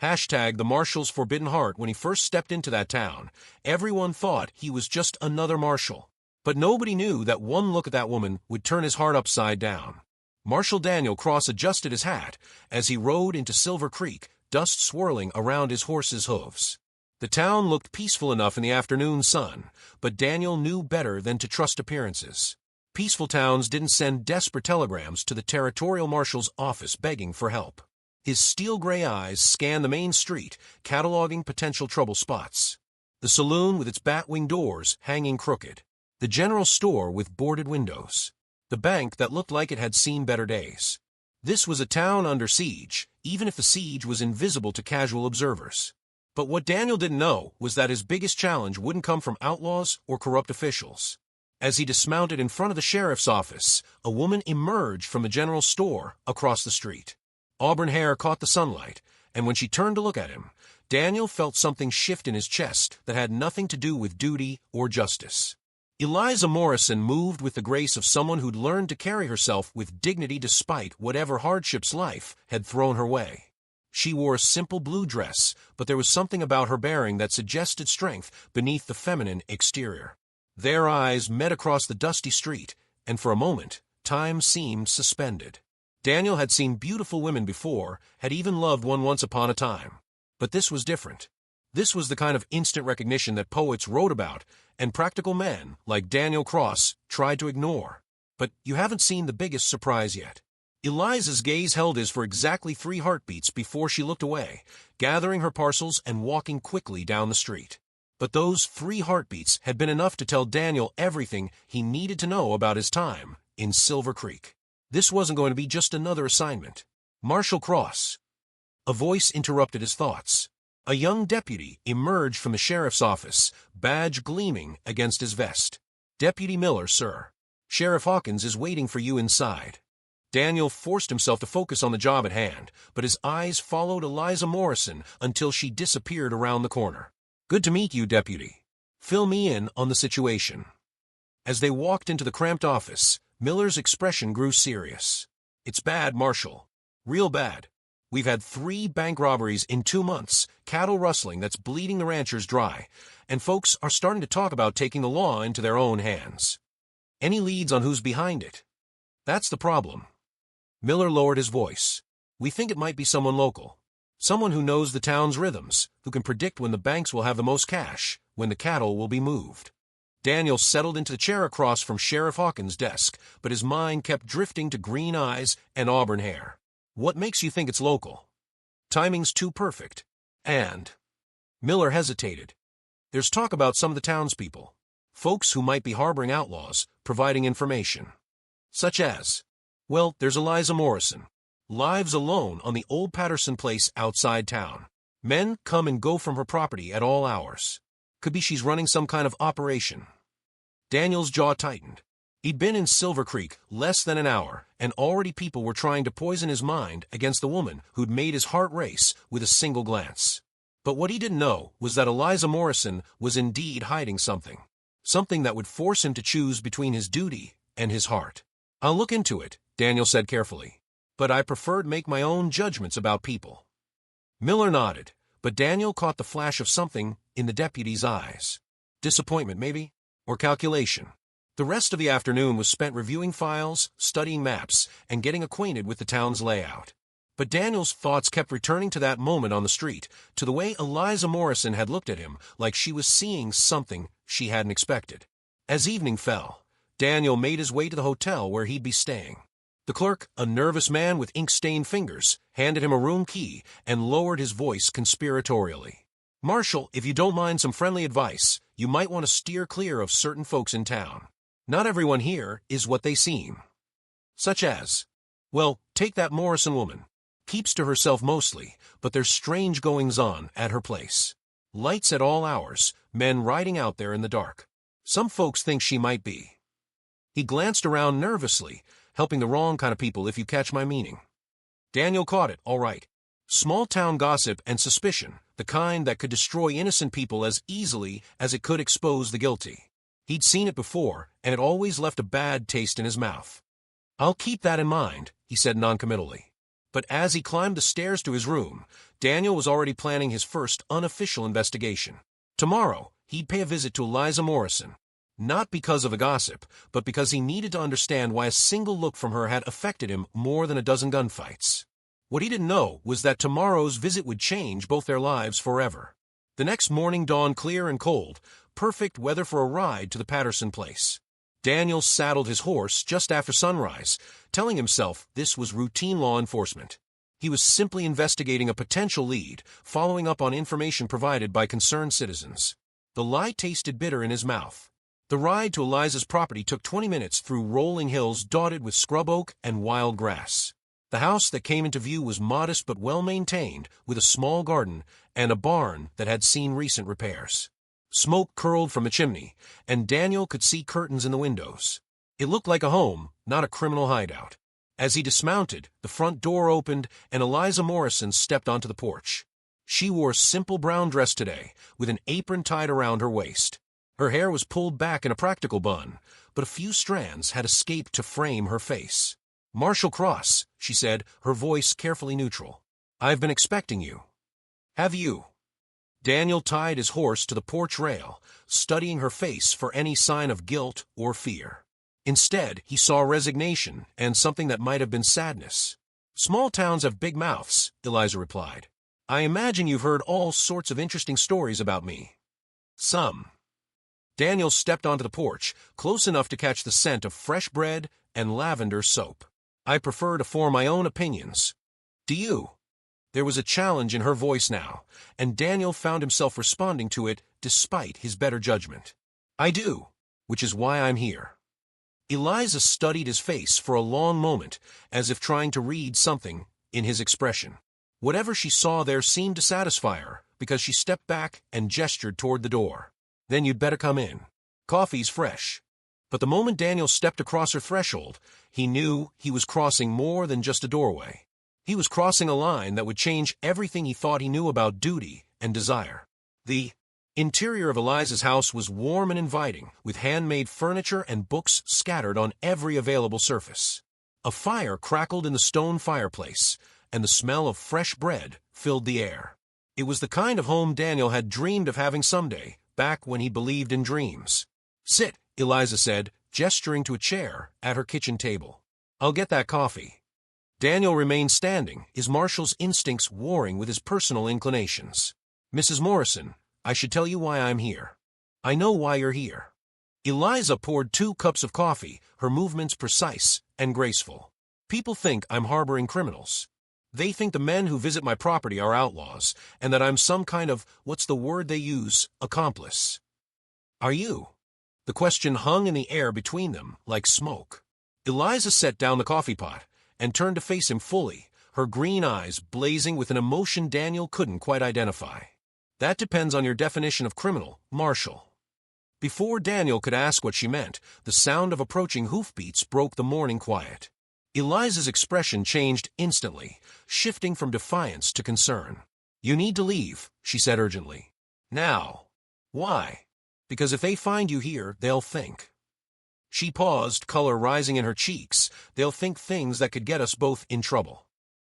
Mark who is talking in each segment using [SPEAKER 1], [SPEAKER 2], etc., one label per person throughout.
[SPEAKER 1] Hashtag the Marshal's Forbidden Heart. When he first stepped into that town, everyone thought he was just another marshal. But nobody knew that one look at that woman would turn his heart upside down. Marshal Daniel Cross adjusted his hat as he rode into Silver Creek, dust swirling around his horse's hooves. The town looked peaceful enough in the afternoon sun, but Daniel knew better than to trust appearances. Peaceful towns didn't send desperate telegrams to the territorial marshal's office begging for help. His steel-gray eyes scanned the main street, cataloging potential trouble spots. The saloon with its bat-wing doors hanging crooked. The general store with boarded windows. The bank that looked like it had seen better days. This was a town under siege, even if the siege was invisible to casual observers. But what Daniel didn't know was that his biggest challenge wouldn't come from outlaws or corrupt officials. As he dismounted in front of the sheriff's office, a woman emerged from the general store across the street. Auburn hair caught the sunlight, and when she turned to look at him, Daniel felt something shift in his chest that had nothing to do with duty or justice. Eliza Morrison moved with the grace of someone who'd learned to carry herself with dignity despite whatever hardships life had thrown her way. She wore a simple blue dress, but there was something about her bearing that suggested strength beneath the feminine exterior. Their eyes met across the dusty street, and for a moment, time seemed suspended. Daniel had seen beautiful women before, had even loved one once upon a time. But this was different. This was the kind of instant recognition that poets wrote about, and practical men, like Daniel Cross, tried to ignore. But you haven't seen the biggest surprise yet. Eliza's gaze held his for exactly 3 heartbeats before she looked away, gathering her parcels and walking quickly down the street. But those 3 heartbeats had been enough to tell Daniel everything he needed to know about his time in Silver Creek. This wasn't going to be just another assignment. Marshal Cross. A voice interrupted his thoughts. A young deputy emerged from the sheriff's office, badge gleaming against his vest. "Deputy Miller, sir. Sheriff Hawkins is waiting for you inside." Daniel forced himself to focus on the job at hand, but his eyes followed Eliza Morrison until she disappeared around the corner. "Good to meet you, Deputy. Fill me in on the situation." As they walked into the cramped office, Miller's expression grew serious. "It's bad, Marshal. Real bad. We've had 3 bank robberies in 2 months, cattle rustling that's bleeding the ranchers dry, and folks are starting to talk about taking the law into their own hands. Any leads on who's behind it?" "That's the problem." Miller lowered his voice. "We think it might be someone local. Someone who knows the town's rhythms, who can predict when the banks will have the most cash, when the cattle will be moved." Daniel settled into the chair across from Sheriff Hawkins' desk, but his mind kept drifting to green eyes and auburn hair. "What makes you think it's local?" "Timing's too perfect. And—" Miller hesitated. "There's talk about some of the townspeople. Folks who might be harboring outlaws, providing information. Such as, well, there's Eliza Morrison. Lives alone on the old Patterson place outside town. Men come and go from her property at all hours. Could be she's running some kind of operation." Daniel's jaw tightened. He'd been in Silver Creek less than an hour, and already people were trying to poison his mind against the woman who'd made his heart race with a single glance. But what he didn't know was that Eliza Morrison was indeed hiding something. Something that would force him to choose between his duty and his heart. "I'll look into it," Daniel said carefully. "But I prefer to make my own judgments about people." Miller nodded, but Daniel caught the flash of something in the deputy's eyes. Disappointment, maybe? Or calculation? The rest of the afternoon was spent reviewing files, studying maps, and getting acquainted with the town's layout. But Daniel's thoughts kept returning to that moment on the street, to the way Eliza Morrison had looked at him like she was seeing something she hadn't expected. As evening fell, Daniel made his way to the hotel where he'd be staying. The clerk, a nervous man with ink-stained fingers, handed him a room key and lowered his voice conspiratorially. "Marshal, if you don't mind some friendly advice, you might want to steer clear of certain folks in town. Not everyone here is what they seem." "Such as?" "Well, take that Morrison woman. Keeps to herself mostly, but there's strange goings-on at her place. Lights at all hours, men riding out there in the dark. Some folks think she might be—" He glanced around nervously, "helping the wrong kind of people, if you catch my meaning." Daniel caught it, all right. Small-town gossip and suspicion, the kind that could destroy innocent people as easily as it could expose the guilty. He'd seen it before, and it always left a bad taste in his mouth. "I'll keep that in mind," he said noncommittally. But as he climbed the stairs to his room, Daniel was already planning his first unofficial investigation. Tomorrow, he'd pay a visit to Eliza Morrison. Not because of the gossip, but because he needed to understand why a single look from her had affected him more than a dozen gunfights. What he didn't know was that tomorrow's visit would change both their lives forever. The next morning dawned clear and cold, perfect weather for a ride to the Patterson place. Daniel saddled his horse just after sunrise, telling himself this was routine law enforcement. He was simply investigating a potential lead, following up on information provided by concerned citizens. The lie tasted bitter in his mouth. The ride to Eliza's property took 20 minutes through rolling hills dotted with scrub oak and wild grass. The house that came into view was modest but well-maintained, with a small garden and a barn that had seen recent repairs. Smoke curled from a chimney, and Daniel could see curtains in the windows. It looked like a home, not a criminal hideout. As he dismounted, the front door opened, and Eliza Morrison stepped onto the porch. She wore a simple brown dress today, with an apron tied around her waist. Her hair was pulled back in a practical bun, but a few strands had escaped to frame her face. "Marshal Cross," she said, her voice carefully neutral. "I've been expecting you." "Have you?" Daniel tied his horse to the porch rail, studying her face for any sign of guilt or fear. Instead, he saw resignation and something that might have been sadness. "Small towns have big mouths," Eliza replied. "I imagine you've heard all sorts of interesting stories about me." "Some." Daniel stepped onto the porch, close enough to catch the scent of fresh bread and lavender soap. "I prefer to form my own opinions." "Do you?" There was a challenge in her voice now, and Daniel found himself responding to it despite his better judgment. "I do, which is why I'm here." Eliza studied his face for a long moment, as if trying to read something in his expression. Whatever she saw there seemed to satisfy her, because she stepped back and gestured toward the door. "Then you'd better come in. Coffee's fresh." But the moment Daniel stepped across her threshold, he knew he was crossing more than just a doorway. He was crossing a line that would change everything he thought he knew about duty and desire. The interior of Eliza's house was warm and inviting, with handmade furniture and books scattered on every available surface. A fire crackled in the stone fireplace, and the smell of fresh bread filled the air. It was the kind of home Daniel had dreamed of having someday, back when he believed in dreams. "Sit," Eliza said, gesturing to a chair at her kitchen table. "I'll get that coffee." Daniel remained standing, his marshal's instincts warring with his personal inclinations. "Mrs. Morrison, I should tell you why I'm here." "I know why you're here." Eliza poured 2 cups of coffee, her movements precise and graceful. "People think I'm harboring criminals. They think the men who visit my property are outlaws, and that I'm some kind of, what's the word they use, accomplice. Are you?" The question hung in the air between them like smoke. Eliza set down the coffee pot and turned to face him fully, her green eyes blazing with an emotion Daniel couldn't quite identify. "That depends on your definition of criminal, Marshal." Before Daniel could ask what she meant, the sound of approaching hoofbeats broke the morning quiet. Eliza's expression changed instantly, shifting from defiance to concern. "You need to leave," she said urgently. "Now." "Why?" "Because if they find you here, they'll think." She paused, color rising in her cheeks. "They'll think things that could get us both in trouble."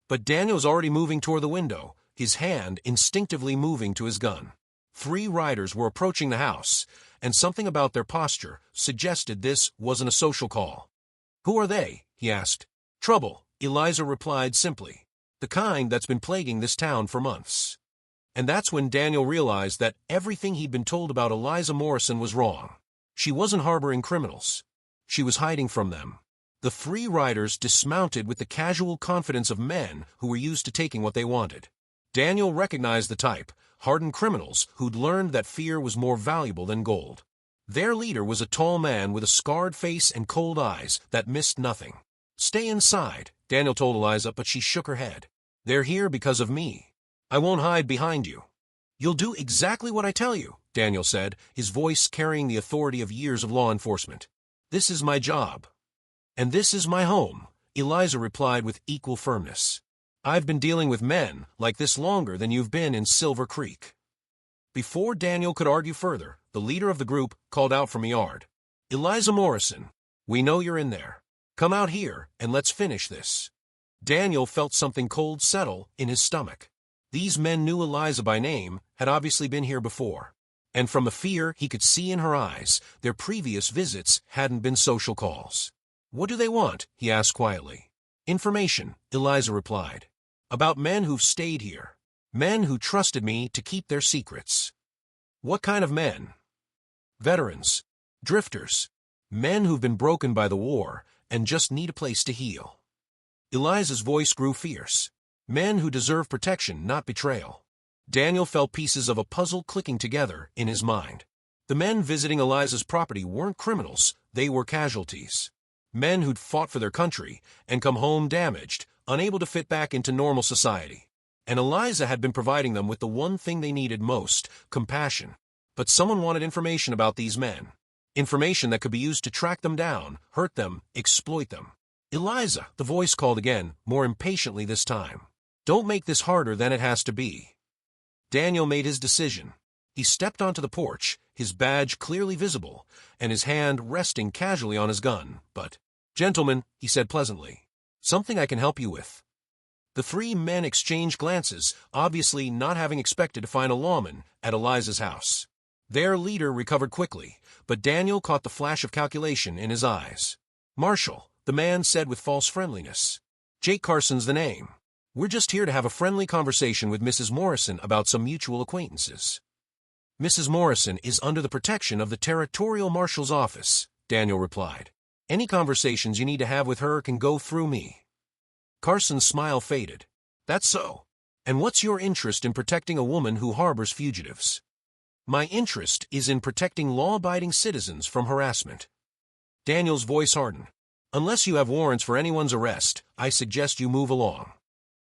[SPEAKER 1] But Daniel was already moving toward the window, his hand instinctively moving to his gun. 3 riders were approaching the house, and something about their posture suggested this wasn't a social call. "Who are they?" he asked. "Trouble," Eliza replied simply. "The kind that's been plaguing this town for months." And that's when Daniel realized that everything he'd been told about Eliza Morrison was wrong. She wasn't harboring criminals. She was hiding from them. The 3 riders dismounted with the casual confidence of men who were used to taking what they wanted. Daniel recognized the type, hardened criminals who'd learned that fear was more valuable than gold. Their leader was a tall man with a scarred face and cold eyes that missed nothing. "Stay inside," Daniel told Eliza, but she shook her head. "They're here because of me. I won't hide behind you." "You'll do exactly what I tell you," Daniel said, his voice carrying the authority of years of law enforcement. "This is my job." "And this is my home," Eliza replied with equal firmness. "I've been dealing with men like this longer than you've been in Silver Creek." Before Daniel could argue further, the leader of the group called out from the yard. "Eliza Morrison, we know you're in there. Come out here and let's finish this." Daniel felt something cold settle in his stomach. These men knew Eliza by name, had obviously been here before. And from the fear he could see in her eyes, their previous visits hadn't been social calls. "What do they want?" he asked quietly. "Information," Eliza replied. "About men who've stayed here. Men who trusted me to keep their secrets." "What kind of men?" "Veterans. Drifters. Men who've been broken by the war and just need a place to heal." Eliza's voice grew fierce. "Men who deserve protection, not betrayal." Daniel felt pieces of a puzzle clicking together in his mind. The men visiting Eliza's property weren't criminals, they were casualties. Men who'd fought for their country and come home damaged, unable to fit back into normal society. And Eliza had been providing them with the one thing they needed most, compassion. But someone wanted information about these men. Information that could be used to track them down, hurt them, exploit them. "Eliza," the voice called again, more impatiently this time. "Don't make this harder than it has to be." Daniel made his decision. He stepped onto the porch, his badge clearly visible, and his hand resting casually on his gun. "But, gentlemen," he said pleasantly, "something I can help you with." The three men exchanged glances, obviously not having expected to find a lawman at Eliza's house. Their leader recovered quickly, but Daniel caught the flash of calculation in his eyes. "Marshal," the man said with false friendliness. "Jake Carson's the name. We're just here to have a friendly conversation with Mrs. Morrison about some mutual acquaintances." "Mrs. Morrison is under the protection of the Territorial Marshal's office," Daniel replied. "Any conversations you need to have with her can go through me." Carson's smile faded. "That's so. And what's your interest in protecting a woman who harbors fugitives?" "My interest is in protecting law-abiding citizens from harassment." Daniel's voice hardened. "Unless you have warrants for anyone's arrest, I suggest you move along."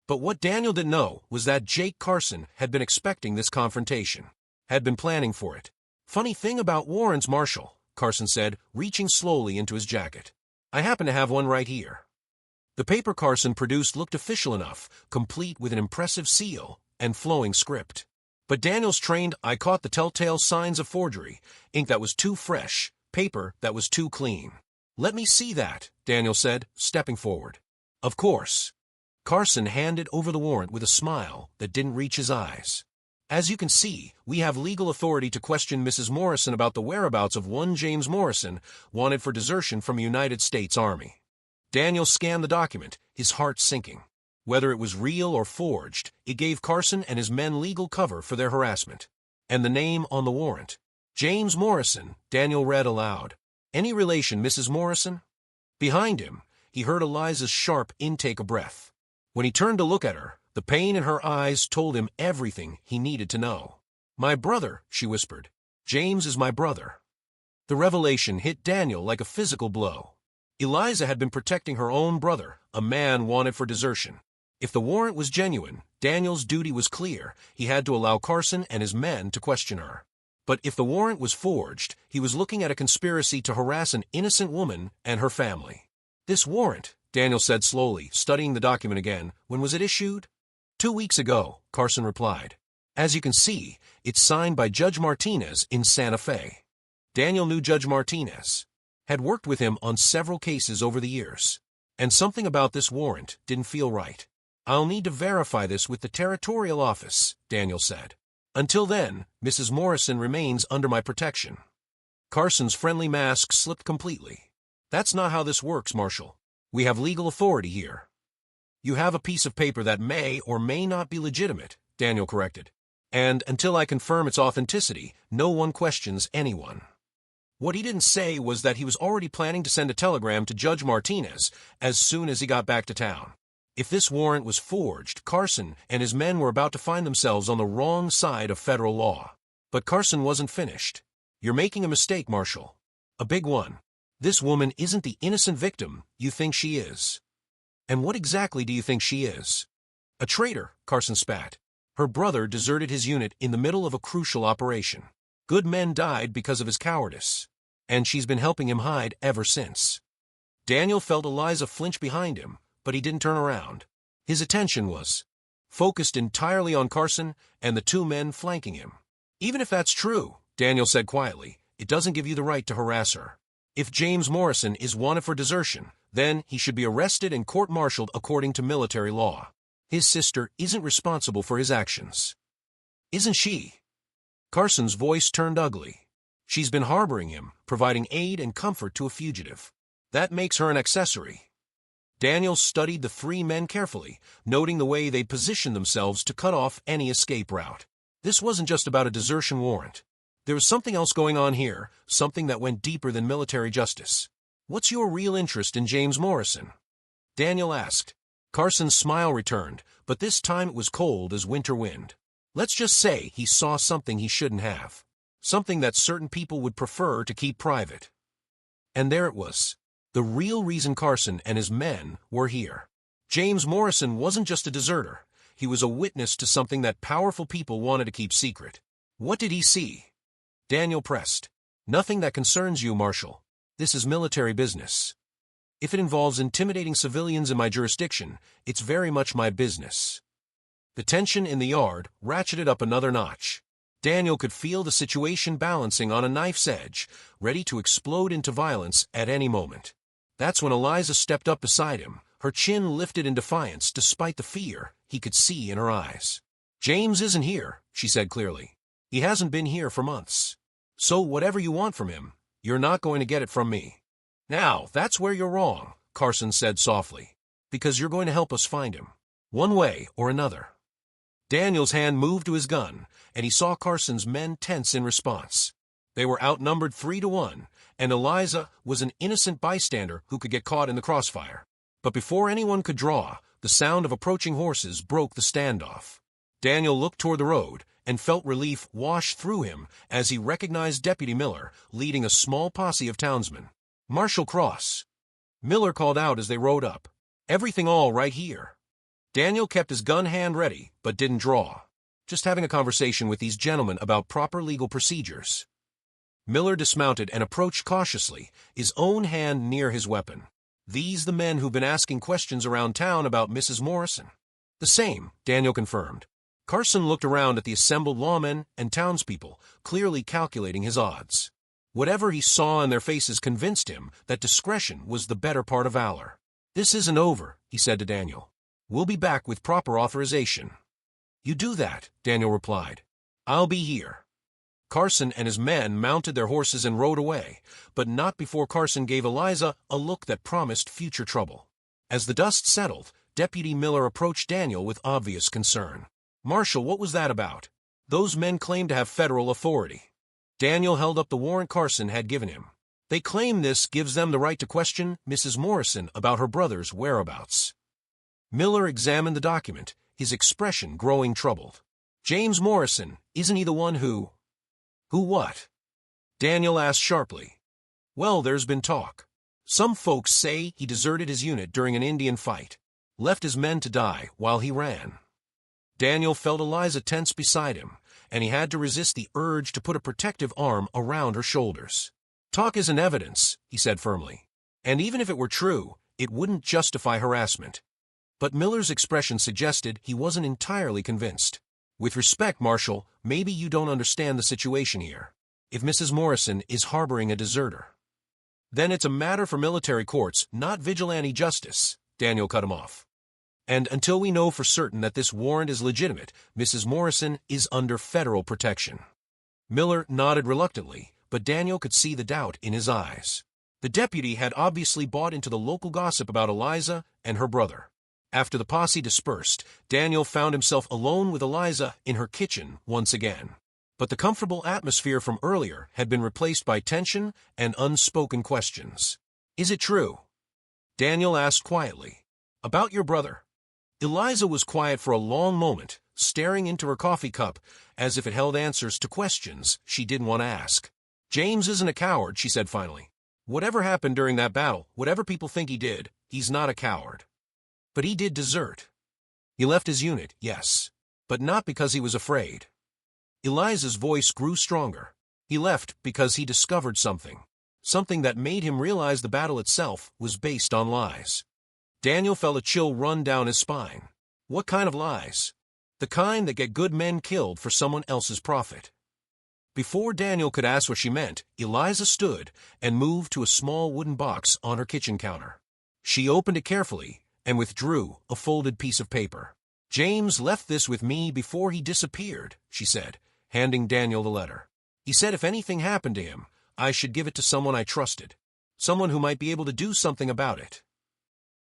[SPEAKER 1] But what Daniel didn't know was that Jake Carson had been expecting this confrontation, had been planning for it. "Funny thing about warrants, Marshal," Carson said, reaching slowly into his jacket. "I happen to have one right here." The paper Carson produced looked official enough, complete with an impressive seal and flowing script. But Daniel's trained eye caught the telltale signs of forgery, ink that was too fresh, paper that was too clean. "Let me see that," Daniel said, stepping forward. "Of course." Carson handed over the warrant with a smile that didn't reach his eyes. "As you can see, we have legal authority to question Mrs. Morrison about the whereabouts of one James Morrison, wanted for desertion from a United States Army." Daniel scanned the document, his heart sinking. Whether it was real or forged, it gave Carson and his men legal cover for their harassment. And the name on the warrant. "James Morrison," Daniel read aloud. "Any relation, Mrs. Morrison?" Behind him, he heard Eliza's sharp intake of breath. When he turned to look at her, the pain in her eyes told him everything he needed to know. "My brother," she whispered. "James is my brother." The revelation hit Daniel like a physical blow. Eliza had been protecting her own brother, a man wanted for desertion. If the warrant was genuine, Daniel's duty was clear. He had to allow Carson and his men to question her. But if the warrant was forged, he was looking at a conspiracy to harass an innocent woman and her family. "This warrant," Daniel said slowly, studying the document again, "when was it issued?" 2 weeks ago, Carson replied. "As you can see, it's signed by Judge Martinez in Santa Fe." Daniel knew Judge Martinez, had worked with him on several cases over the years. And something about this warrant didn't feel right. "I'll need to verify this with the Territorial Office," Daniel said. "Until then, Mrs. Morrison remains under my protection." Carson's friendly mask slipped completely. "That's not how this works, Marshal. We have legal authority here." "You have a piece of paper that may or may not be legitimate," Daniel corrected. "And until I confirm its authenticity, no one questions anyone." What he didn't say was that he was already planning to send a telegram to Judge Martinez as soon as he got back to town. If this warrant was forged, Carson and his men were about to find themselves on the wrong side of federal law. But Carson wasn't finished. "You're making a mistake, Marshal. A big one. This woman isn't the innocent victim you think she is." "And what exactly do you think she is?" "A traitor," Carson spat. "Her brother deserted his unit in the middle of a crucial operation. Good men died because of his cowardice. And she's been helping him hide ever since." Daniel felt Eliza flinch behind him, but he didn't turn around. His attention was focused entirely on Carson and the two men flanking him. "Even if that's true," Daniel said quietly, "it doesn't give you the right to harass her. If James Morrison is wanted for desertion, Then he should be arrested and court-martialed according to military law. His sister isn't responsible for his actions. Isn't she? Carson's voice turned ugly. She's been harboring him, providing aid and comfort to a fugitive. That makes her an accessory. Daniel studied the three men carefully, noting the way they'd positioned themselves to cut off any escape route. This wasn't just about a desertion warrant. There was something else going on here, something that went deeper than military justice. What's your real interest in James Morrison? Daniel asked. Carson's smile returned, but this time it was cold as winter wind. Let's just say he saw something he shouldn't have. Something that certain people would prefer to keep private. And there it was. The real reason Carson and his men were here. James Morrison wasn't just a deserter. He was a witness to something that powerful people wanted to keep secret. What did he see? Daniel pressed. Nothing that concerns you, Marshal. This is military business. If it involves intimidating civilians in my jurisdiction, it's very much my business. The tension in the yard ratcheted up another notch. Daniel could feel the situation balancing on a knife's edge, ready to explode into violence at any moment. That's when Eliza stepped up beside him, her chin lifted in defiance despite the fear he could see in her eyes. James isn't here, she said clearly. He hasn't been here for months. So whatever you want from him, you're not going to get it from me. Now, that's where you're wrong, Carson said softly, because you're going to help us find him, one way or another. Daniel's hand moved to his gun, and he saw Carson's men tense in response. They were outnumbered 3-1, and Eliza was an innocent bystander who could get caught in the crossfire. But before anyone could draw, the sound of approaching horses broke the standoff. Daniel looked toward the road and felt relief wash through him as he recognized Deputy Miller leading a small posse of townsmen. Marshal Cross. Miller called out as they rode up. Everything all right here. Daniel kept his gun hand ready, but didn't draw. Just having a conversation with these gentlemen about proper legal procedures. Miller dismounted and approached cautiously, his own hand near his weapon. These the men who've been asking questions around town about Mrs. Morrison. The same, Daniel confirmed. Carson looked around at the assembled lawmen and townspeople, clearly calculating his odds. Whatever he saw in their faces convinced him that discretion was the better part of valor. This isn't over, he said to Daniel. We'll be back with proper authorization. You do that, Daniel replied. I'll be here. Carson and his men mounted their horses and rode away, but not before Carson gave Eliza a look that promised future trouble. As the dust settled, Deputy Miller approached Daniel with obvious concern. Marshal, what was that about? Those men claimed to have federal authority. Daniel held up the warrant Carson had given him. They claim this gives them the right to question Mrs. Morrison about her brother's whereabouts. Miller examined the document, his expression growing troubled. James Morrison, isn't he the one who... Who what? Daniel asked sharply. Well, there's been talk. Some folks say he deserted his unit during an Indian fight, left his men to die while he ran. Daniel felt Eliza tense beside him, and he had to resist the urge to put a protective arm around her shoulders. Talk isn't evidence, he said firmly. And even if it were true, it wouldn't justify harassment. But Miller's expression suggested he wasn't entirely convinced. With respect, Marshal, maybe you don't understand the situation here. If Mrs. Morrison is harboring a deserter, then it's a matter for military courts, not vigilante justice, Daniel cut him off. And until we know for certain that this warrant is legitimate, Mrs. Morrison is under federal protection. Miller nodded reluctantly, but Daniel could see the doubt in his eyes. The deputy had obviously bought into the local gossip about Eliza and her brother. After the posse dispersed, Daniel found himself alone with Eliza in her kitchen once again. But the comfortable atmosphere from earlier had been replaced by tension and unspoken questions. Is it true? Daniel asked quietly. About your brother. Eliza was quiet for a long moment, staring into her coffee cup as if it held answers to questions she didn't want to ask. James isn't a coward, she said finally. Whatever happened during that battle, whatever people think he did, he's not a coward. But he did desert. He left his unit, yes, but not because he was afraid. Eliza's voice grew stronger. He left because he discovered something that made him realize the battle itself was based on lies. Daniel felt a chill run down his spine. What kind of lies? The kind that get good men killed for someone else's profit. Before Daniel could ask what she meant, Eliza stood and moved to a small wooden box on her kitchen counter. She opened it carefully and withdrew a folded piece of paper. "James left this with me before he disappeared," she said, handing Daniel the letter. "He said if anything happened to him, I should give it to someone I trusted, someone who might be able to do something about it."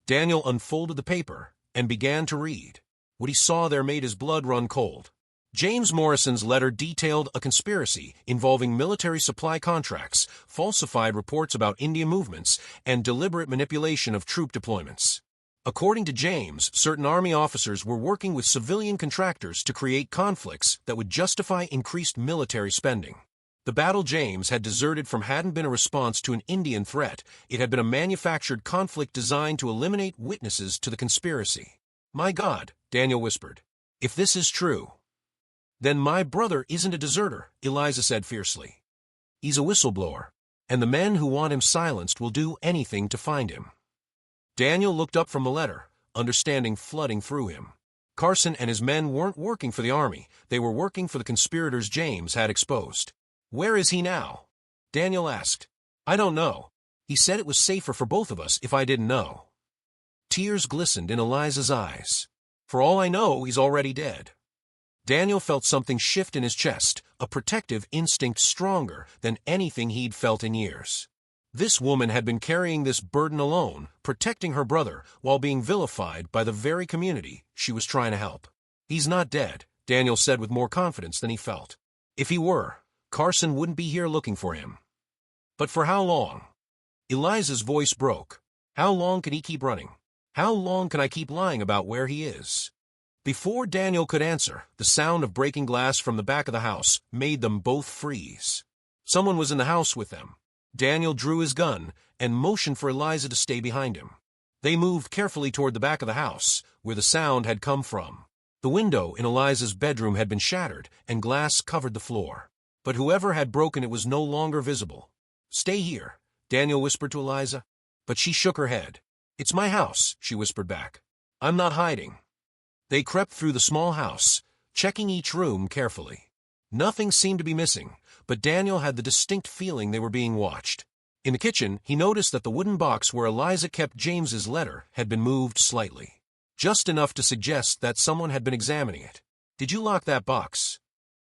[SPEAKER 1] Daniel unfolded the paper and began to read. What he saw there made his blood run cold. James Morrison's letter detailed a conspiracy involving military supply contracts, falsified reports about Indian movements, and deliberate manipulation of troop deployments. According to James, certain Army officers were working with civilian contractors to create conflicts that would justify increased military spending. The battle James had deserted from hadn't been a response to an Indian threat. It had been a manufactured conflict designed to eliminate witnesses to the conspiracy. "My God," Daniel whispered. "If this is true, then my brother isn't a deserter," Eliza said fiercely. "He's a whistleblower, and the men who want him silenced will do anything to find him." Daniel looked up from the letter, understanding flooding through him. Carson and his men weren't working for the Army. They were working for the conspirators James had exposed. "Where is he now?" Daniel asked. "I don't know. He said it was safer for both of us if I didn't know." Tears glistened in Eliza's eyes. "For all I know, he's already dead." Daniel felt something shift in his chest, a protective instinct stronger than anything he'd felt in years. This woman had been carrying this burden alone, protecting her brother while being vilified by the very community she was trying to help. "He's not dead," Daniel said with more confidence than he felt. "If he were, Carson wouldn't be here looking for him." "But for how long?" Eliza's voice broke. "How long can he keep running? How long can I keep lying about where he is?" Before Daniel could answer, the sound of breaking glass from the back of the house made them both freeze. Someone was in the house with them. Daniel drew his gun and motioned for Eliza to stay behind him. They moved carefully toward the back of the house, where the sound had come from. The window in Eliza's bedroom had been shattered, and glass covered the floor. But whoever had broken it was no longer visible. "Stay here," Daniel whispered to Eliza. But she shook her head. "It's my house," she whispered back. "I'm not hiding." They crept through the small house, checking each room carefully. Nothing seemed to be missing, but Daniel had the distinct feeling they were being watched. In the kitchen, he noticed that the wooden box where Eliza kept James's letter had been moved slightly, just enough to suggest that someone had been examining it. "Did you lock that box?"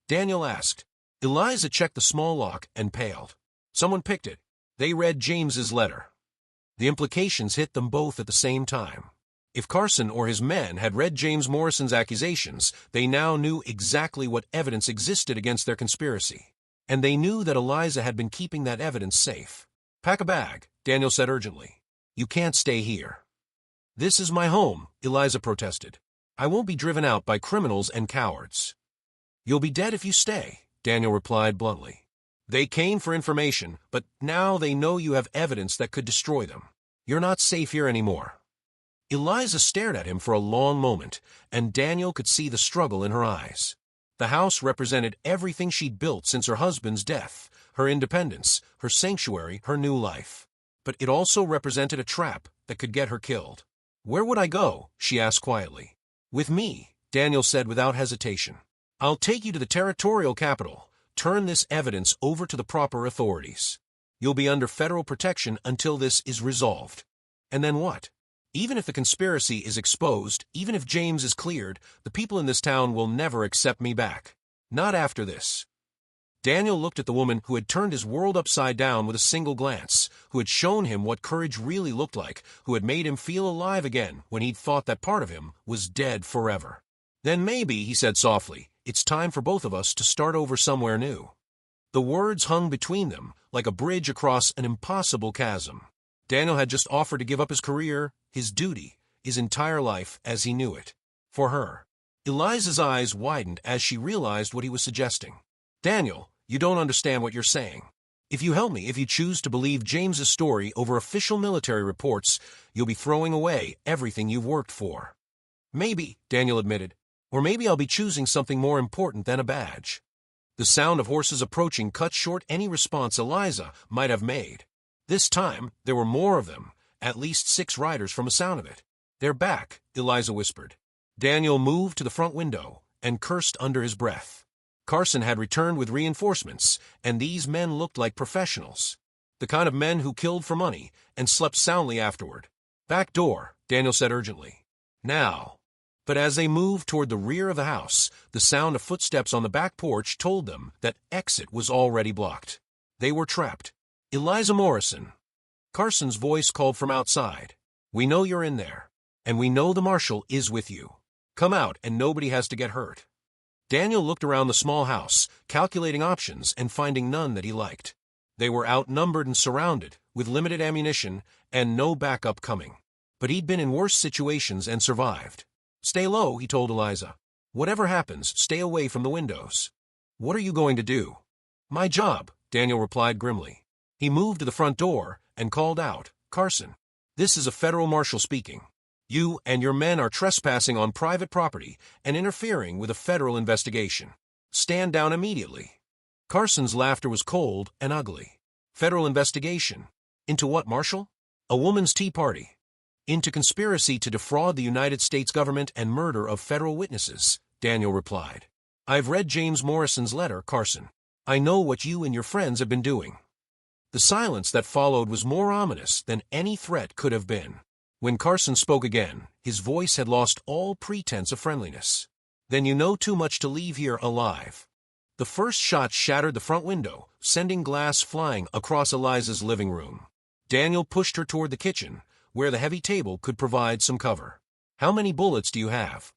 [SPEAKER 1] Daniel asked. Eliza checked the small lock and paled. Someone picked it. They read James's letter. The implications hit them both at the same time. If Carson or his men had read James Morrison's accusations, they now knew exactly what evidence existed against their conspiracy. And they knew that Eliza had been keeping that evidence safe. "Pack a bag," Daniel said urgently. "You can't stay here." "This is my home," Eliza protested. "I won't be driven out by criminals and cowards." "You'll be dead if you stay," Daniel replied bluntly. "They came for information, but now they know you have evidence that could destroy them. You're not safe here anymore." Eliza stared at him for a long moment, and Daniel could see the struggle in her eyes. The house represented everything she'd built since her husband's death, her independence, her sanctuary, her new life. But it also represented a trap that could get her killed. "Where would I go?" she asked quietly. "With me," Daniel said without hesitation. "I'll take you to the territorial capital, turn this evidence over to the proper authorities. You'll be under federal protection until this is resolved." "And then what?" "Even if the conspiracy is exposed, even if James is cleared, the people in this town will never accept me back. Not after this." Daniel looked at the woman who had turned his world upside down with a single glance, who had shown him what courage really looked like, who had made him feel alive again when he'd thought that part of him was dead forever. "Then maybe," he said softly, "it's time for both of us to start over somewhere new." The words hung between them, like a bridge across an impossible chasm. Daniel had just offered to give up his career, his duty, his entire life as he knew it. For her. Eliza's eyes widened as she realized what he was suggesting. "Daniel, you don't understand what you're saying. If you help me, if you choose to believe James's story over official military reports, you'll be throwing away everything you've worked for." "Maybe," Daniel admitted. "Or maybe I'll be choosing something more important than a badge." The sound of horses approaching cut short any response Eliza might have made. This time, there were more of them, at least 6 riders from the sound of it. "They're back," Eliza whispered. Daniel moved to the front window and cursed under his breath. Carson had returned with reinforcements, and these men looked like professionals. The kind of men who killed for money and slept soundly afterward. Back door, Daniel said urgently. Now. But as they moved toward the rear of the house, the sound of footsteps on the back porch told them that exit was already blocked. They were trapped. Eliza Morrison. Carson's voice called from outside. We know you're in there, and we know the marshal is with you. Come out and nobody has to get hurt. Daniel looked around the small house, calculating options and finding none that he liked. They were outnumbered and surrounded, with limited ammunition and no backup coming. But he'd been in worse situations and survived. Stay low, he told Eliza. Whatever happens, stay away from the windows. What are you going to do? My job, Daniel replied grimly. He moved to the front door and called out, Carson, this is a federal marshal speaking. You and your men are trespassing on private property and interfering with a federal investigation. Stand down immediately. Carson's laughter was cold and ugly. Federal investigation. Into what, Marshal? A woman's tea party. Into conspiracy to defraud the United States government and murder of federal witnesses, Daniel replied. I've read James Morrison's letter, Carson. I know what you and your friends have been doing. The silence that followed was more ominous than any threat could have been. When Carson spoke again, his voice had lost all pretense of friendliness. Then you know too much to leave here alive. The first shot shattered the front window, sending glass flying across Eliza's living room. Daniel pushed her toward the kitchen, where the heavy table could provide some cover. How many bullets do you have?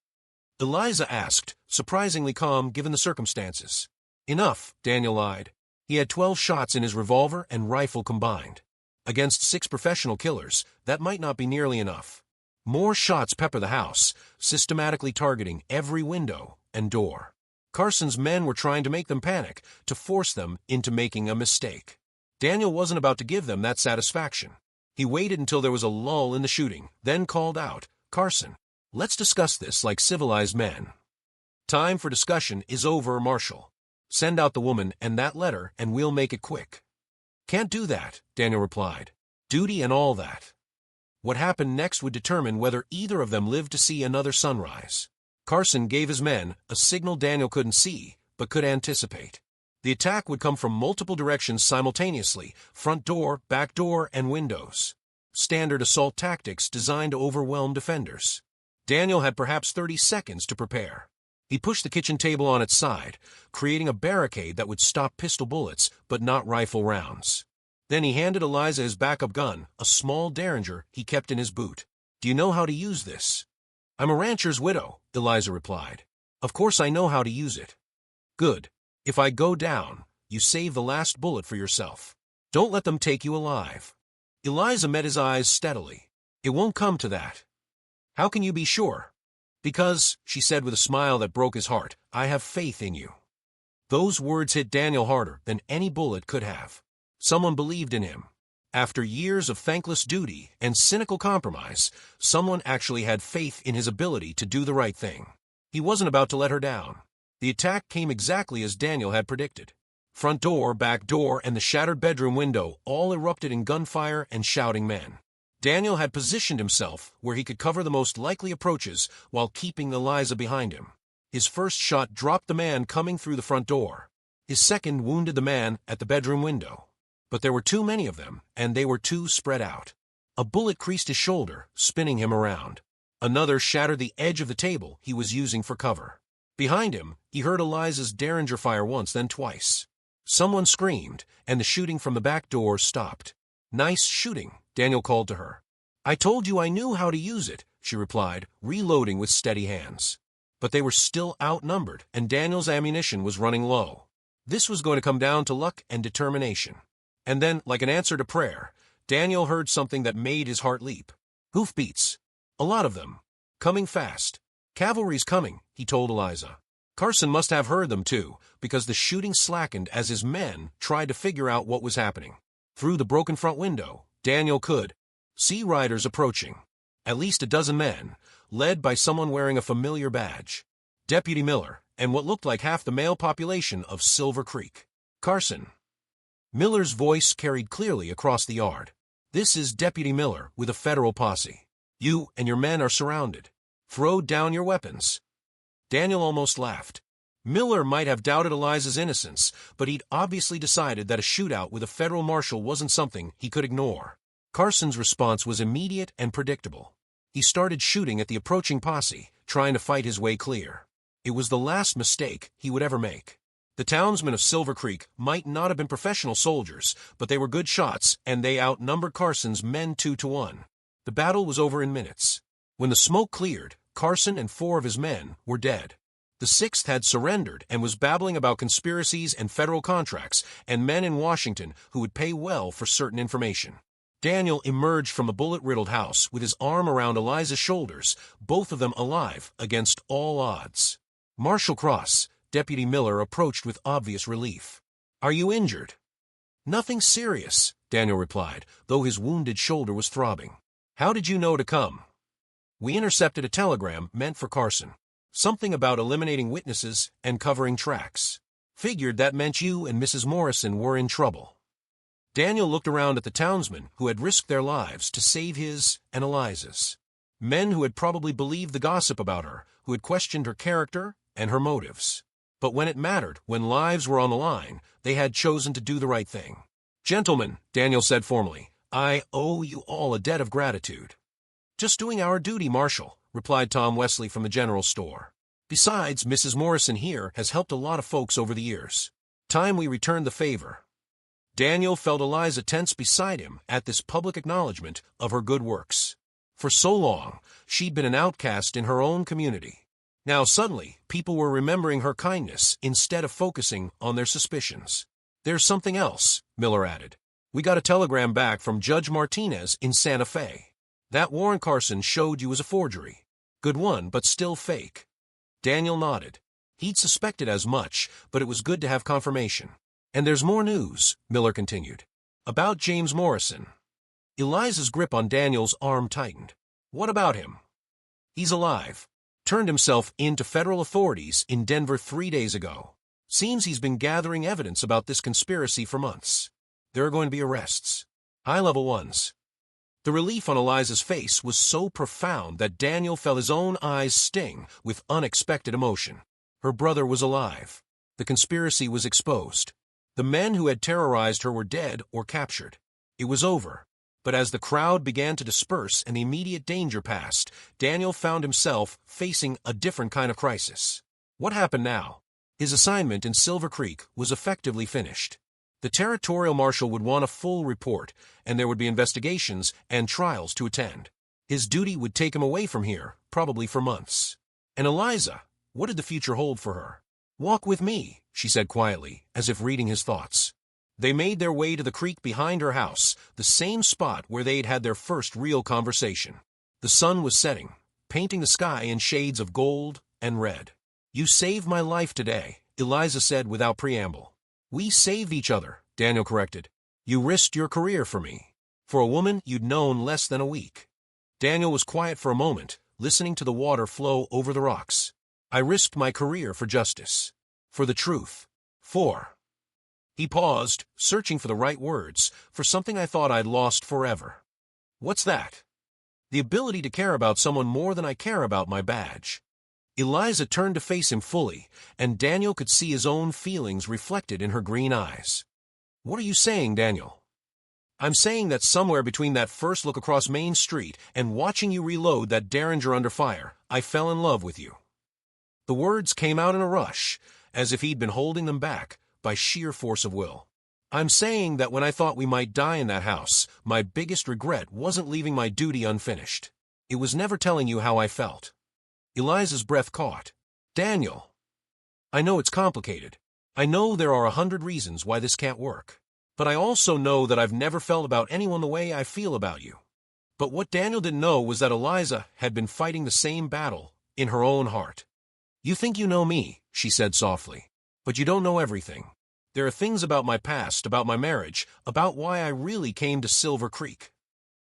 [SPEAKER 1] Eliza asked, surprisingly calm given the circumstances. Enough, Daniel lied. He had 12 shots in his revolver and rifle combined. Against 6 professional killers, that might not be nearly enough. More shots pepper the house, systematically targeting every window and door. Carson's men were trying to make them panic, to force them into making a mistake. Daniel wasn't about to give them that satisfaction. He waited until there was a lull in the shooting, then called out, Carson, let's discuss this like civilized men. Time for discussion is over, Marshal. Send out the woman and that letter and we'll make it quick. Can't do that, Daniel replied. Duty and all that. What happened next would determine whether either of them lived to see another sunrise. Carson gave his men a signal Daniel couldn't see, but could anticipate. The attack would come from multiple directions simultaneously, front door, back door, and windows. Standard assault tactics designed to overwhelm defenders. Daniel had perhaps 30 seconds to prepare. He pushed the kitchen table on its side, creating a barricade that would stop pistol bullets, but not rifle rounds. Then he handed Eliza his backup gun, a small Derringer he kept in his boot. Do you know how to use this? I'm a rancher's widow, Eliza replied. Of course I know how to use it. Good. If I go down, you save the last bullet for yourself. Don't let them take you alive. Eliza met his eyes steadily. It won't come to that. How can you be sure? Because, she said with a smile that broke his heart, I have faith in you. Those words hit Daniel harder than any bullet could have. Someone believed in him. After years of thankless duty and cynical compromise, someone actually had faith in his ability to do the right thing. He wasn't about to let her down. The attack came exactly as Daniel had predicted. Front door, back door, and the shattered bedroom window all erupted in gunfire and shouting men. Daniel had positioned himself where he could cover the most likely approaches while keeping Eliza behind him. His first shot dropped the man coming through the front door. His second wounded the man at the bedroom window. But there were too many of them, and they were too spread out. A bullet creased his shoulder, spinning him around. Another shattered the edge of the table he was using for cover. Behind him, he heard Eliza's Derringer fire once, then twice. Someone screamed, and the shooting from the back door stopped. Nice shooting, Daniel called to her. I told you I knew how to use it, she replied, reloading with steady hands. But they were still outnumbered, and Daniel's ammunition was running low. This was going to come down to luck and determination. And then, like an answer to prayer, Daniel heard something that made his heart leap. Hoofbeats. A lot of them. Coming fast. Cavalry's coming, he told Eliza. Carson must have heard them too, because the shooting slackened as his men tried to figure out what was happening. Through the broken front window, Daniel could see riders approaching. At least a dozen men, led by someone wearing a familiar badge. Deputy Miller, and what looked like half the male population of Silver Creek. Carson. Miller's voice carried clearly across the yard. This is Deputy Miller with a federal posse. You and your men are surrounded. Throw down your weapons. Daniel almost laughed. Miller might have doubted Eliza's innocence, but he'd obviously decided that a shootout with a federal marshal wasn't something he could ignore. Carson's response was immediate and predictable. He started shooting at the approaching posse, trying to fight his way clear. It was the last mistake he would ever make. The townsmen of Silver Creek might not have been professional soldiers, but they were good shots, and they outnumbered Carson's men 2-1. The battle was over in minutes. When the smoke cleared, Carson and 4 of his men were dead. The 6th had surrendered and was babbling about conspiracies and federal contracts and men in Washington who would pay well for certain information. Daniel emerged from the bullet-riddled house with his arm around Eliza's shoulders, both of them alive against all odds. Marshal Cross, Deputy Miller, approached with obvious relief. "Are you injured?" "Nothing serious," Daniel replied, though his wounded shoulder was throbbing. "How did you know to come?" "We intercepted a telegram meant for Carson. Something about eliminating witnesses and covering tracks. Figured that meant you and Mrs. Morrison were in trouble." Daniel looked around at the townsmen who had risked their lives to save his and Eliza's. Men who had probably believed the gossip about her, who had questioned her character and her motives. But when it mattered, when lives were on the line, they had chosen to do the right thing. "Gentlemen," Daniel said formally, "I owe you all a debt of gratitude." "Just doing our duty, Marshal," replied Tom Wesley from the general store. "Besides, Mrs. Morrison here has helped a lot of folks over the years. Time we returned the favor." Daniel felt Eliza tense beside him at this public acknowledgement of her good works. For so long, she'd been an outcast in her own community. Now suddenly, people were remembering her kindness instead of focusing on their suspicions. "There's something else," Miller added. "We got a telegram back from Judge Martinez in Santa Fe. That warrant Carson showed you was a forgery. Good one, but still fake." Daniel nodded. He'd suspected as much, but it was good to have confirmation. "And there's more news," Miller continued, "about James Morrison." Eliza's grip on Daniel's arm tightened. "What about him?" "He's alive. Turned himself in to federal authorities in Denver 3 days ago. Seems he's been gathering evidence about this conspiracy for months. There are going to be arrests. High-level ones." The relief on Eliza's face was so profound that Daniel felt his own eyes sting with unexpected emotion. Her brother was alive. The conspiracy was exposed. The men who had terrorized her were dead or captured. It was over. But as the crowd began to disperse and the immediate danger passed, Daniel found himself facing a different kind of crisis. What happened now? His assignment in Silver Creek was effectively finished. The territorial marshal would want a full report, and there would be investigations and trials to attend. His duty would take him away from here, probably for months. And Eliza, what did the future hold for her? "Walk with me," she said quietly, as if reading his thoughts. They made their way to the creek behind her house, the same spot where they'd had their first real conversation. The sun was setting, painting the sky in shades of gold and red. "You saved my life today," Eliza said without preamble. "We saved each other," Daniel corrected. "You risked your career for me. For a woman you'd known less than a week." Daniel was quiet for a moment, listening to the water flow over the rocks. "I risked my career for justice. For the truth. For—" He paused, searching for the right words, "for something I thought I'd lost forever." "What's that?" "The ability to care about someone more than I care about my badge." Eliza turned to face him fully, and Daniel could see his own feelings reflected in her green eyes. "What are you saying, Daniel?" "I'm saying that somewhere between that first look across Main Street and watching you reload that Derringer under fire, I fell in love with you." The words came out in a rush, as if he'd been holding them back by sheer force of will. "I'm saying that when I thought we might die in that house, my biggest regret wasn't leaving my duty unfinished. It was never telling you how I felt." Eliza's breath caught. "Daniel, I know it's complicated. I know there are 100 reasons why this can't work. But I also know that I've never felt about anyone the way I feel about you." But what Daniel didn't know was that Eliza had been fighting the same battle in her own heart. "You think you know me," she said softly. "But you don't know everything. There are things about my past, about my marriage, about why I really came to Silver Creek."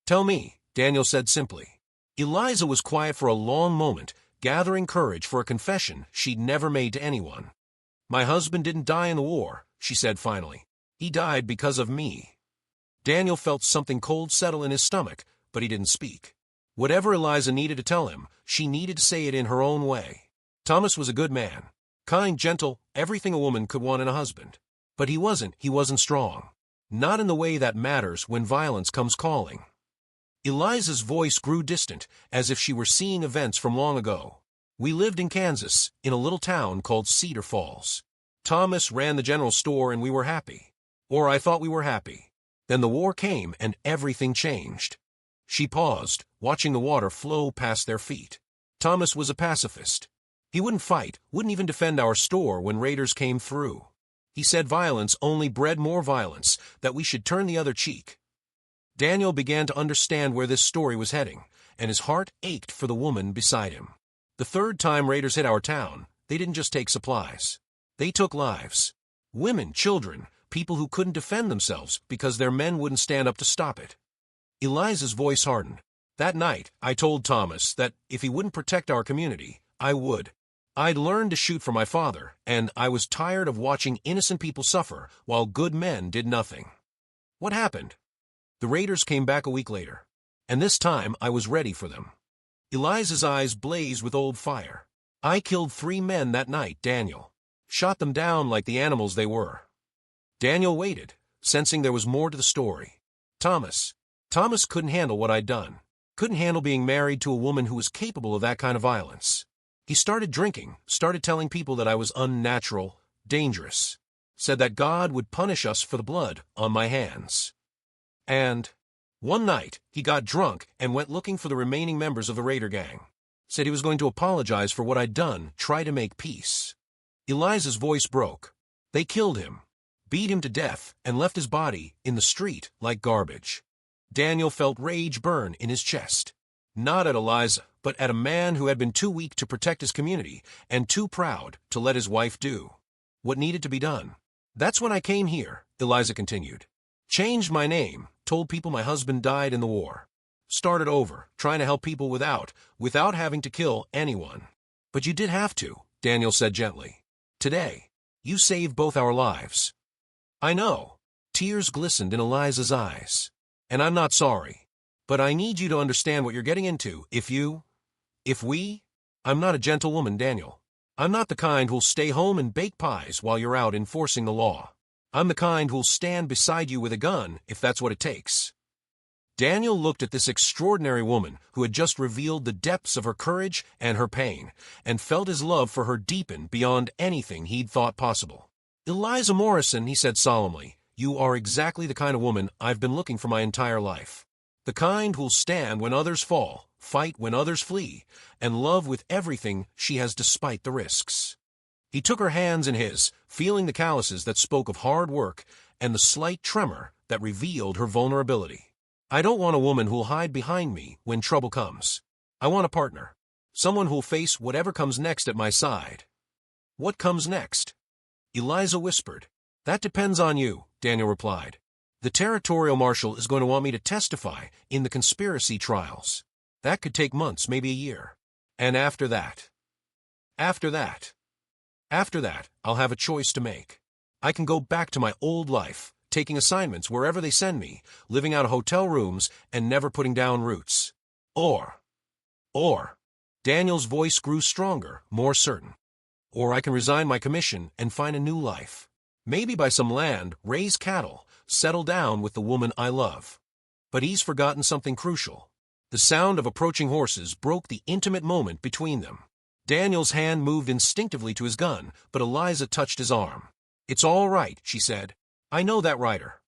[SPEAKER 1] "Tell me," Daniel said simply. Eliza was quiet for a long moment, gathering courage for a confession she'd never made to anyone. "My husband didn't die in the war," she said finally. "He died because of me." Daniel felt something cold settle in his stomach, but he didn't speak. Whatever Eliza needed to tell him, she needed to say it in her own way. Thomas was a good man. Kind, gentle, everything a woman could want in a husband. But he wasn't strong. Not in the way that matters when violence comes calling. Eliza's voice grew distant, as if she were seeing events from long ago. We lived in Kansas, in a little town called Cedar Falls. Thomas ran the general store and we were happy. Or I thought we were happy. Then the war came and everything changed. She paused, watching the water flow past their feet. Thomas was a pacifist. He wouldn't fight, wouldn't even defend our store when raiders came through. He said violence only bred more violence, that we should turn the other cheek. Daniel began to understand where this story was heading, and his heart ached for the woman beside him. The third time raiders hit our town, they didn't just take supplies. They took lives. Women, children, people who couldn't defend themselves because their men wouldn't stand up to stop it. Eliza's voice hardened. That night, I told Thomas that if he wouldn't protect our community, I would. I'd learned to shoot for my father, and I was tired of watching innocent people suffer while good men did nothing. What happened? The raiders came back a week later, and this time I was ready for them. Eliza's eyes blazed with old fire. I killed 3 men that night, Daniel. Shot them down like the animals they were. Daniel waited, sensing there was more to the story. Thomas couldn't handle what I'd done. Couldn't handle being married to a woman who was capable of that kind of violence. He started drinking, started telling people that I was unnatural, dangerous. Said that God would punish us for the blood on my hands. And one night, he got drunk and went looking for the remaining members of the raider gang. Said he was going to apologize for what I'd done, try to make peace. Eliza's voice broke. They killed him, beat him to death, and left his body in the street like garbage. Daniel felt rage burn in his chest. Not at Eliza, but at a man who had been too weak to protect his community and too proud to let his wife do what needed to be done. That's when I came here, Eliza continued. Changed my name, told people my husband died in the war. Started over, trying to help people without having to kill anyone. But you did have to, Daniel said gently. Today, you saved both our lives. I know. Tears glistened in Eliza's eyes. And I'm not sorry. But I need you to understand what you're getting into. I'm not a gentlewoman, Daniel. I'm not the kind who'll stay home and bake pies while you're out enforcing the law. I'm the kind who'll stand beside you with a gun if that's what it takes. Daniel looked at this extraordinary woman who had just revealed the depths of her courage and her pain, and felt his love for her deepen beyond anything he'd thought possible. Eliza Morrison, he said solemnly, you are exactly the kind of woman I've been looking for my entire life. The kind who'll stand when others fall, fight when others flee, and love with everything she has despite the risks. He took her hands in his, feeling the calluses that spoke of hard work and the slight tremor that revealed her vulnerability. I don't want a woman who'll hide behind me when trouble comes. I want a partner. Someone who'll face whatever comes next at my side. What comes next? Eliza whispered. That depends on you, Daniel replied. The territorial marshal is going to want me to testify in the conspiracy trials. That could take months, maybe a year. And after that, I'll have a choice to make. I can go back to my old life, taking assignments wherever they send me, living out of hotel rooms and never putting down roots. Or, Daniel's voice grew stronger, more certain. Or I can resign my commission and find a new life. Maybe buy some land, raise cattle, settle down with the woman I love. But he's forgotten something crucial. The sound of approaching horses broke the intimate moment between them. Daniel's hand moved instinctively to his gun, but Eliza touched his arm. It's all right, she said. I know that rider.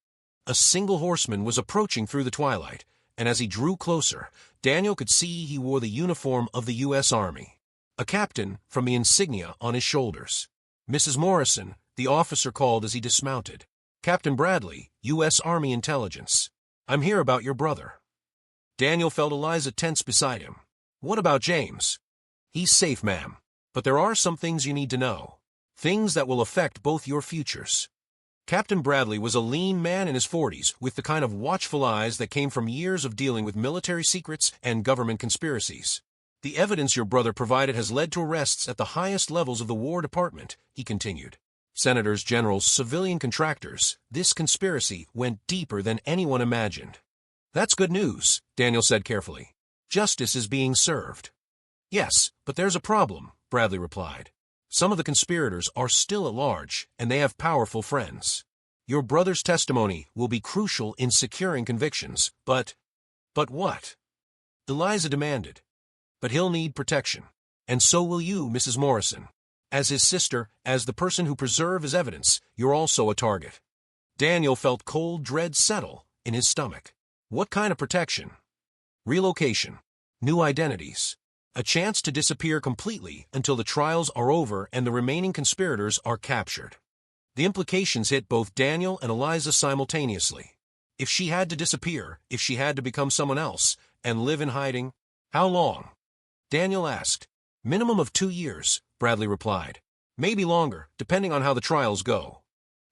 [SPEAKER 1] A single horseman was approaching through the twilight, and as he drew closer, Daniel could see he wore the uniform of the U.S. Army. A captain from the insignia on his shoulders. Mrs. Morrison, the officer called as he dismounted. Captain Bradley, U.S. Army Intelligence. I'm here about your brother. Daniel felt Eliza tense beside him. What about James? He's safe, ma'am. But there are some things you need to know. Things that will affect both your futures. Captain Bradley was a lean man in his 40s with the kind of watchful eyes that came from years of dealing with military secrets and government conspiracies. The evidence your brother provided has led to arrests at the highest levels of the War Department, he continued. Senators, generals, civilian contractors. This conspiracy went deeper than anyone imagined. That's good news, Daniel said carefully. Justice is being served. Yes, but there's a problem, Bradley replied. Some of the conspirators are still at large, and they have powerful friends. Your brother's testimony will be crucial in securing convictions, but But what? Eliza demanded. But he'll need protection. And so will you, Mrs. Morrison. As his sister, as the person who preserves his evidence, you're also a target. Daniel felt cold dread settle in his stomach. What kind of protection? Relocation. New identities. A chance to disappear completely until the trials are over and the remaining conspirators are captured. The implications hit both Daniel and Eliza simultaneously. If she had to disappear, if she had to become someone else, and live in hiding, how long? Daniel asked. Minimum of 2 years, Bradley replied. Maybe longer, depending on how the trials go.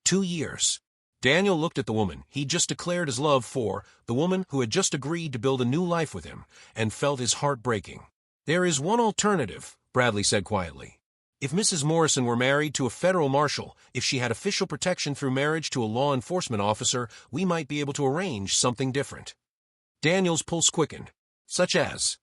[SPEAKER 1] 2 years. Daniel looked at the woman he'd just declared his love for, the woman who had just agreed to build a new life with him, and felt his heart breaking. There is one alternative, Bradley said quietly. If Mrs. Morrison were married to a federal marshal, if she had official protection through marriage to a law enforcement officer, we might be able to arrange something different. Daniel's pulse quickened. Such as?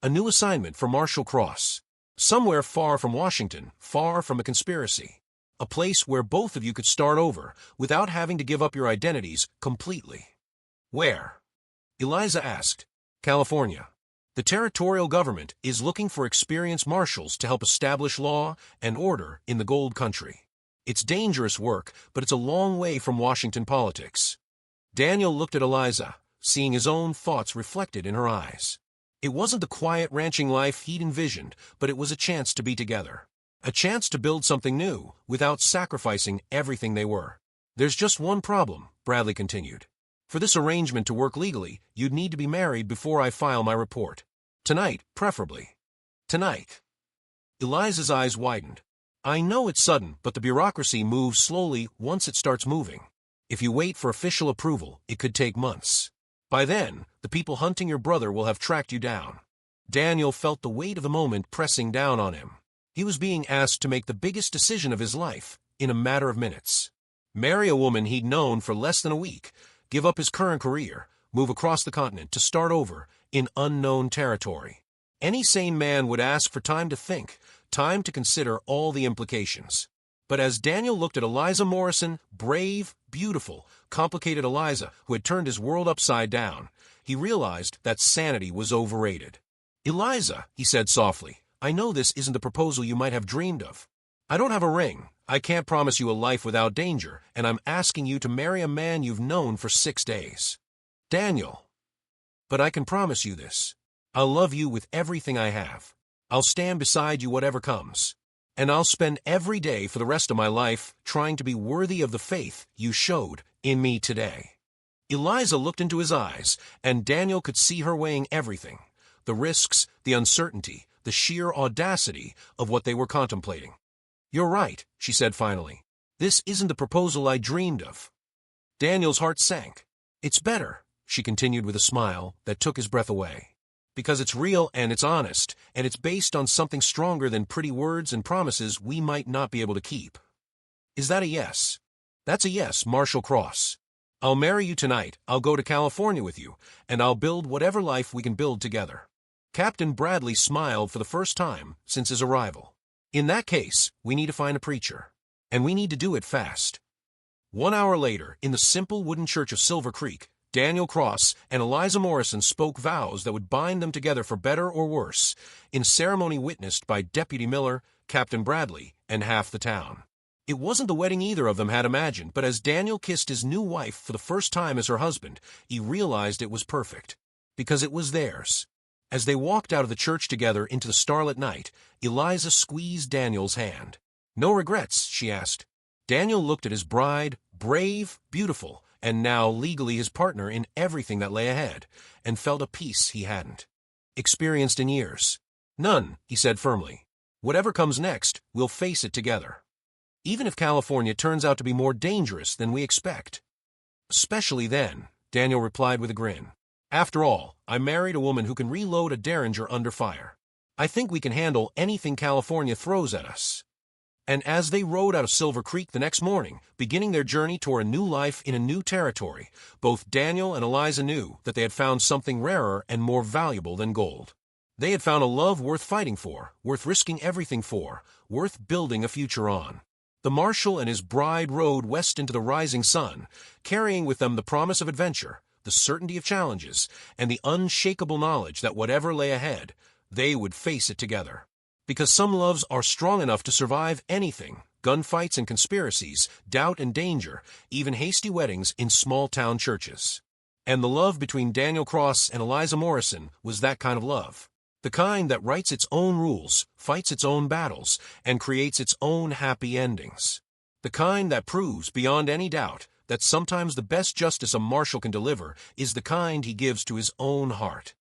[SPEAKER 1] A new assignment for Marshal Cross. Somewhere far from Washington, far from a conspiracy. A place where both of you could start over, without having to give up your identities completely. Where? Eliza asked. California. The territorial government is looking for experienced marshals to help establish law and order in the Gold Country. It's dangerous work, but it's a long way from Washington politics. Daniel looked at Eliza, seeing his own thoughts reflected in her eyes. It wasn't the quiet ranching life he'd envisioned, but it was a chance to be together. A chance to build something new, without sacrificing everything they were. There's just one problem, Bradley continued. For this arrangement to work legally, you'd need to be married before I file my report. Tonight, preferably. Tonight. Eliza's eyes widened. I know it's sudden, but the bureaucracy moves slowly once it starts moving. If you wait for official approval, it could take months. By then, the people hunting your brother will have tracked you down. Daniel felt the weight of the moment pressing down on him. He was being asked to make the biggest decision of his life in a matter of minutes. Marry a woman he'd known for less than a week, give up his current career, move across the continent to start over in unknown territory. Any sane man would ask for time to think, time to consider all the implications. But as Daniel looked at Eliza Morrison, brave, beautiful, complicated Eliza, who had turned his world upside down, he realized that sanity was overrated. Eliza, he said softly, I know this isn't the proposal you might have dreamed of. I don't have a ring. I can't promise you a life without danger, and I'm asking you to marry a man you've known for 6 days. Daniel. But I can promise you this. I'll love you with everything I have. I'll stand beside you whatever comes. And I'll spend every day for the rest of my life trying to be worthy of the faith you showed in me today. Eliza looked into his eyes, and Daniel could see her weighing everything. The risks, the uncertainty, the sheer audacity of what they were contemplating. You're right, she said finally. This isn't the proposal I dreamed of. Daniel's heart sank. It's better, she continued with a smile that took his breath away. Because it's real and it's honest, and it's based on something stronger than pretty words and promises we might not be able to keep. Is that a yes? That's a yes, Marshal Cross. I'll marry you tonight, I'll go to California with you, and I'll build whatever life we can build together. Captain Bradley smiled for the first time since his arrival. In that case, we need to find a preacher. And we need to do it fast. 1 hour later, in the simple wooden church of Silver Creek, Daniel Cross and Eliza Morrison spoke vows that would bind them together for better or worse, in ceremony witnessed by Deputy Miller, Captain Bradley, and half the town. It wasn't the wedding either of them had imagined, but as Daniel kissed his new wife for the first time as her husband, he realized it was perfect. Because it was theirs. As they walked out of the church together into the starlit night, Eliza squeezed Daniel's hand. No regrets, she asked. Daniel looked at his bride, brave, beautiful, and now legally his partner in everything that lay ahead, and felt a peace he hadn't experienced in years. None, he said firmly. Whatever comes next, we'll face it together. Even if California turns out to be more dangerous than we expect. Especially then, Daniel replied with a grin. After all, I married a woman who can reload a Derringer under fire. I think we can handle anything California throws at us. And as they rode out of Silver Creek the next morning, beginning their journey toward a new life in a new territory, both Daniel and Eliza knew that they had found something rarer and more valuable than gold. They had found a love worth fighting for, worth risking everything for, worth building a future on. The Marshal and his bride rode west into the rising sun, carrying with them the promise of adventure, the certainty of challenges, and the unshakable knowledge that whatever lay ahead, they would face it together. Because some loves are strong enough to survive anything: gunfights and conspiracies, doubt and danger, even hasty weddings in small-town churches. And the love between Daniel Cross and Eliza Morrison was that kind of love. The kind that writes its own rules, fights its own battles, and creates its own happy endings. The kind that proves beyond any doubt that sometimes the best justice a marshal can deliver is the kind he gives to his own heart.